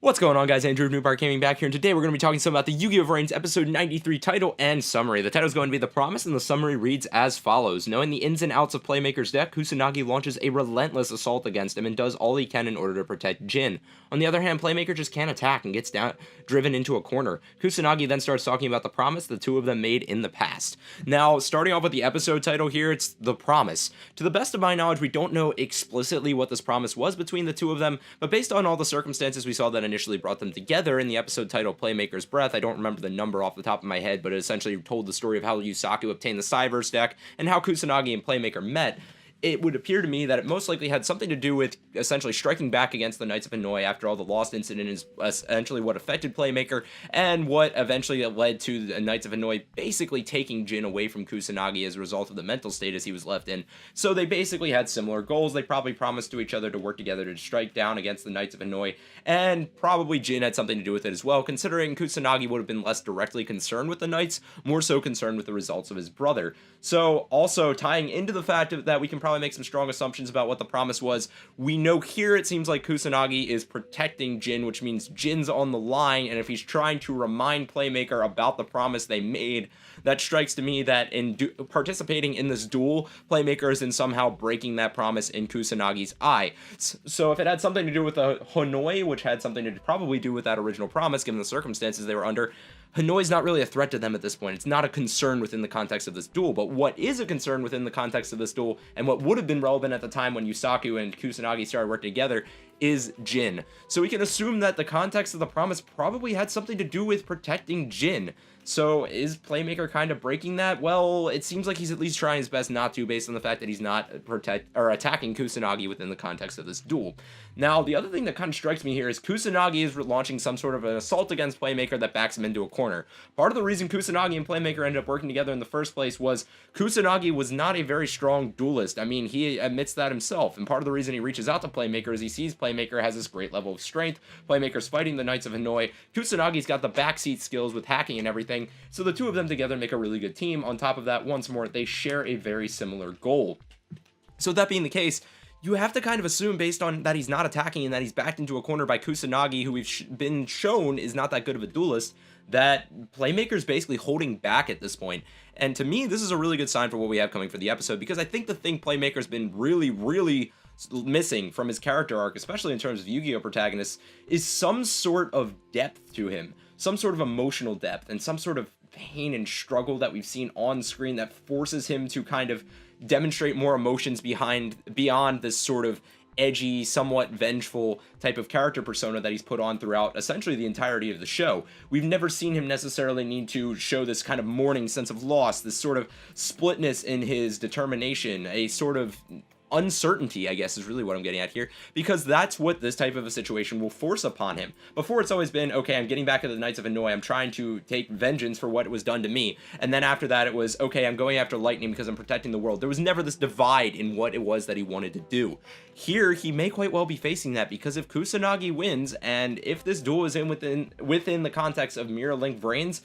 What's going on, guys? Andrew of New Park Gaming back here, and today we're going to be talking some about the Yu-Gi-Oh! Vrains episode 93 title and summary. The title is going to be The Promise, and the summary reads as follows. Knowing the ins and outs of Playmaker's deck, Kusanagi launches a relentless assault against him and does all he can in order to protect Jin. On the other hand, Playmaker just can't attack and gets driven into a corner. Kusanagi then starts talking about the promise the two of them made in the past. Now, starting off with the episode title here, it's The Promise. To the best of my knowledge, we don't know explicitly what this promise was between the two of them, but based on all the circumstances we saw that initially brought them together in the episode title Playmaker's Breath, I don't remember the number off the top of my head, but it essentially told the story of how Yusaku obtained the Cyverse deck and how Kusanagi and Playmaker met. It would appear to me that it most likely had something to do with essentially striking back against the Knights of Hanoi after all the Lost incident is essentially what affected Playmaker, and what eventually led to the Knights of Hanoi basically taking Jin away from Kusanagi as a result of the mental status he was left in. So they basically had similar goals. They probably promised to each other to work together to strike down against the Knights of Hanoi, and probably Jin had something to do with it as well, considering Kusanagi would have been less directly concerned with the Knights, more so concerned with the results of his brother. So also tying into the fact that we can probably make some strong assumptions about what the promise was. We know here it seems like Kusanagi is protecting Jin, which means Jin's on the line, and if he's trying to remind Playmaker about the promise they made, that strikes to me that in participating in this duel, Playmaker is in somehow breaking that promise in Kusanagi's eye. So if it had something to do with the Hanoi, which had something to probably do with that original promise, given the circumstances they were under, Hanoi's not really a threat to them at this point. It's not a concern within the context of this duel, but what is a concern within the context of this duel, and what would have been relevant at the time when Yusaku and Kusanagi started working together, is Jin. So we can assume that the context of the promise probably had something to do with protecting Jin. So is Playmaker kind of breaking that? Well, it seems like he's at least trying his best not to, based on the fact that he's not attacking Kusanagi within the context of this duel. Now, the other thing that kind of strikes me here is Kusanagi is launching some sort of an assault against Playmaker that backs him into a corner. Part of the reason Kusanagi and Playmaker ended up working together in the first place was Kusanagi was not a very strong duelist. I mean, he admits that himself, and part of the reason he reaches out to Playmaker is he sees Playmaker has this great level of strength. Playmaker's fighting the Knights of Hanoi. Kusanagi's got the backseat skills with hacking and everything, so the two of them together make a really good team. On top of that, once more, they share a very similar goal. So that being the case, you have to kind of assume, based on that he's not attacking and that he's backed into a corner by Kusanagi, who we've been shown is not that good of a duelist, that Playmaker's basically holding back at this point. And to me, this is a really good sign for what we have coming for the episode, because I think the thing Playmaker's been really missing from his character arc, especially in terms of Yu-Gi-Oh! Protagonists, is some sort of depth to him, some sort of emotional depth, and some sort of pain and struggle that we've seen on screen that forces him to kind of demonstrate more emotions beyond this sort of edgy, somewhat vengeful type of character persona that he's put on throughout essentially the entirety of the show. We've never seen him necessarily need to show this kind of mourning sense of loss, this sort of splitness in his determination, a sort of uncertainty, I guess, is really what I'm getting at here, because that's what this type of a situation will force upon him. Before, it's always been, okay, I'm getting back at the Knights of Hanoi, I'm trying to take vengeance for what was done to me, and then after that it was, okay, I'm going after lightning because I'm protecting the world. There was never this divide in what it was that he wanted to do. Here, he may quite well be facing that, because if Kusanagi wins, and if this duel is within the context of Mirror Link Vrains,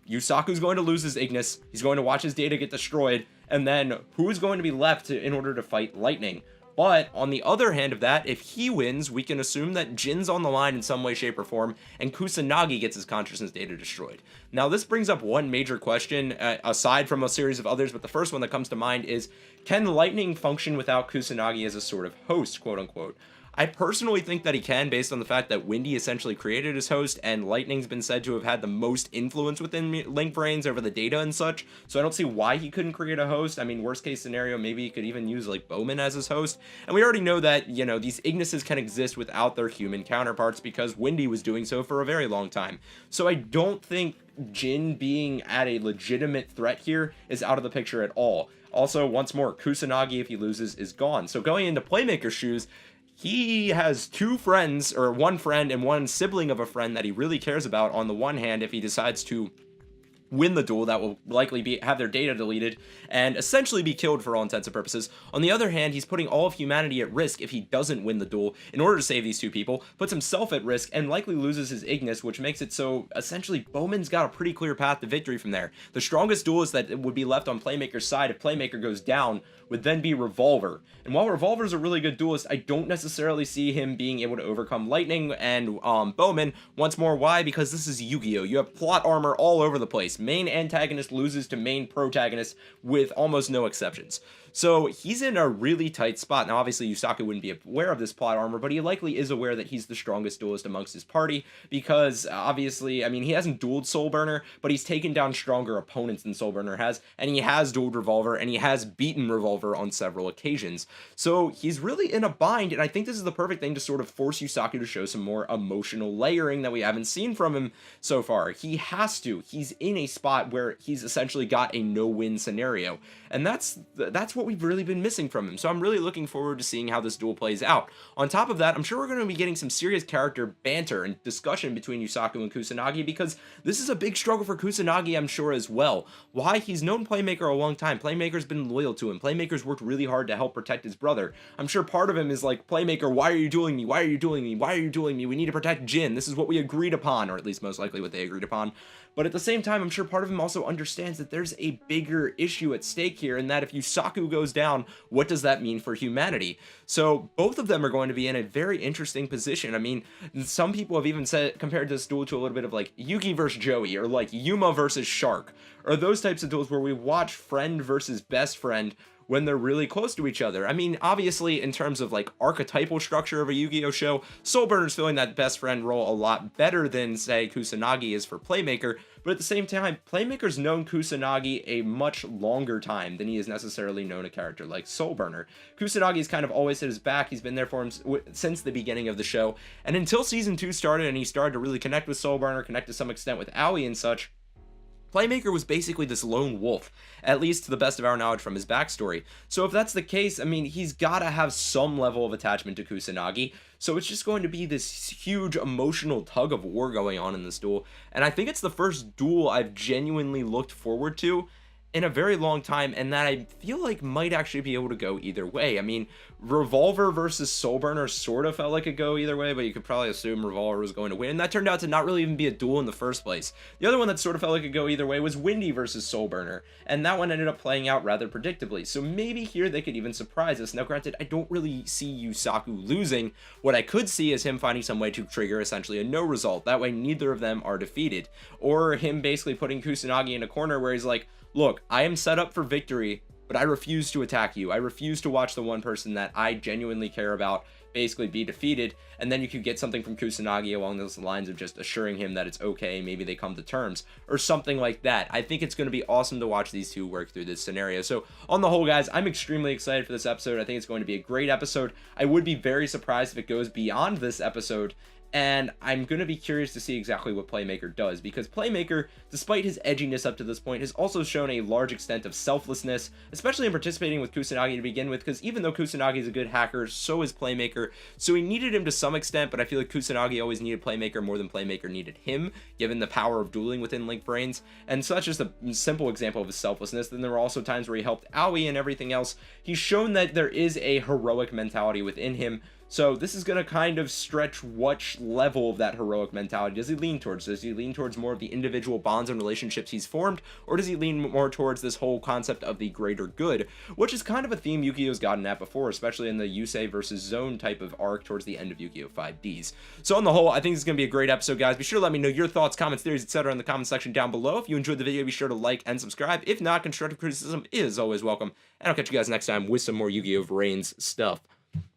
Yusaku's going to lose his Ignis, he's going to watch his data get destroyed, and then who's going to be left in order to fight Lightning? But on the other hand of that, if he wins, we can assume that Jin's on the line in some way, shape, or form, and Kusanagi gets his consciousness data destroyed. Now, this brings up one major question, aside from a series of others, but the first one that comes to mind is, can Lightning function without Kusanagi as a sort of host, quote-unquote? I personally think that he can, based on the fact that Windy essentially created his host, and Lightning's been said to have had the most influence within Link Vrains over the data and such, so I don't see why he couldn't create a host. I mean, worst case scenario, maybe he could even use, like, Bowman as his host, and we already know that, you know, these Ignises can exist without their human counterparts, because Windy was doing so for a very long time. So I don't think Jin being at a legitimate threat here is out of the picture at all. Also, once more, Kusanagi, if he loses, is gone. So going into Playmaker's shoes, he has two friends, or one friend and one sibling of a friend that he really cares about on the one hand if he decides to win the duel, that will likely have their data deleted and essentially be killed for all intents and purposes. On the other hand, he's putting all of humanity at risk if he doesn't win the duel in order to save these two people, puts himself at risk, and likely loses his Ignis, which makes it so essentially Bowman's got a pretty clear path to victory from there. The strongest duelist that would be left on Playmaker's side if Playmaker goes down would then be Revolver. And while Revolver's a really good duelist, I don't necessarily see him being able to overcome Lightning and Bowman. Once more, why? Because this is Yu-Gi-Oh! You have plot armor all over the place. Main antagonist loses to main protagonist with almost no exceptions. So he's in a really tight spot. Now, obviously, Yusaku wouldn't be aware of this plot armor, but he likely is aware that he's the strongest duelist amongst his party because, obviously, I mean, he hasn't dueled Soulburner, but he's taken down stronger opponents than Soulburner has, and he has dueled Revolver, and he has beaten Revolver on several occasions. So he's really in a bind, and I think this is the perfect thing to sort of force Yusaku to show some more emotional layering that we haven't seen from him so far. He has to. He's in a spot where he's essentially got a no-win scenario, and that's what we've really been missing from him. So I'm really looking forward to seeing how this duel plays out. On top of that, I'm sure we're going to be getting some serious character banter and discussion between Yusaku and Kusanagi, because this is a big struggle for Kusanagi, I'm sure, as well. Why? He's known Playmaker a long time. Playmaker's been loyal to him. Playmaker's worked really hard to help protect his brother. I'm sure part of him is like, Playmaker, why are you dueling me? Why are you dueling me? Why are you dueling me? We need to protect Jin. This is what we agreed upon, or at least most likely what they agreed upon. But at the same time, I'm sure part of him also understands that there's a bigger issue at stake here, and that if Yusaku goes down, what does that mean for humanity? So both of them are going to be in a very interesting position. I mean, some people have even said, compared this duel to a little bit of like Yugi versus Joey, or like Yuma versus Shark, or those types of duels where we watch friend versus best friend when they're really close to each other. I mean, obviously, in terms of like archetypal structure of a Yu-Gi-Oh show, Soulburner's filling that best friend role a lot better than, say, Kusanagi is for Playmaker, but at the same time, Playmaker's known Kusanagi a much longer time than he has necessarily known a character like Soulburner. Kusanagi's kind of always at his back. He's been there for him since the beginning of the show, and until Season 2 started and he started to really connect with Soulburner, connect to some extent with Aoi and such, Playmaker was basically this lone wolf, at least to the best of our knowledge from his backstory. So if that's the case, I mean, he's got to have some level of attachment to Kusanagi. So it's just going to be this huge emotional tug of war going on in this duel. And I think it's the first duel I've genuinely looked forward to in a very long time, and that I feel like might actually be able to go either way. I mean, Revolver versus Soulburner sort of felt like it go either way, but you could probably assume Revolver was going to win, and that turned out to not really even be a duel in the first place. The other one that sort of felt like it go either way was Windy versus Soulburner, and that one ended up playing out rather predictably, so maybe here they could even surprise us. Now granted, I don't really see Yusaku losing. What I could see is him finding some way to trigger essentially a no result, that way neither of them are defeated, or him basically putting Kusanagi in a corner where he's like, look, I am set up for victory, but I refuse to attack you. I refuse to watch the one person that I genuinely care about basically be defeated, and then you could get something from Kusanagi along those lines of just assuring him that it's okay, maybe they come to terms, or something like that. I think it's going to be awesome to watch these two work through this scenario. So on the whole, guys, I'm extremely excited for this episode. I think it's going to be a great episode. I would be very surprised if it goes beyond this episode, and I'm going to be curious to see exactly what Playmaker does, because Playmaker, despite his edginess up to this point, has also shown a large extent of selflessness, especially in participating with Kusanagi to begin with, because even though Kusanagi is a good hacker, so is Playmaker, so he needed him to some extent, but I feel like Kusanagi always needed Playmaker more than Playmaker needed him, given the power of dueling within Link Vrains, and so that's just a simple example of his selflessness. Then there were also times where he helped Aoi and everything else. He's shown that there is a heroic mentality within him. So this is going to kind of stretch which level of that heroic mentality does he lean towards? Does he lean towards more of the individual bonds and relationships he's formed? Or does he lean more towards this whole concept of the greater good? Which is kind of a theme Yu-Gi-Oh's gotten at before, especially in the Yusei versus Zone type of arc towards the end of Yu-Gi-Oh! 5Ds. So on the whole, I think this is going to be a great episode, guys. Be sure to let me know your thoughts, comments, theories, etc. in the comment section down below. If you enjoyed the video, be sure to like and subscribe. If not, constructive criticism is always welcome. And I'll catch you guys next time with some more Yu-Gi-Oh! Vrains stuff.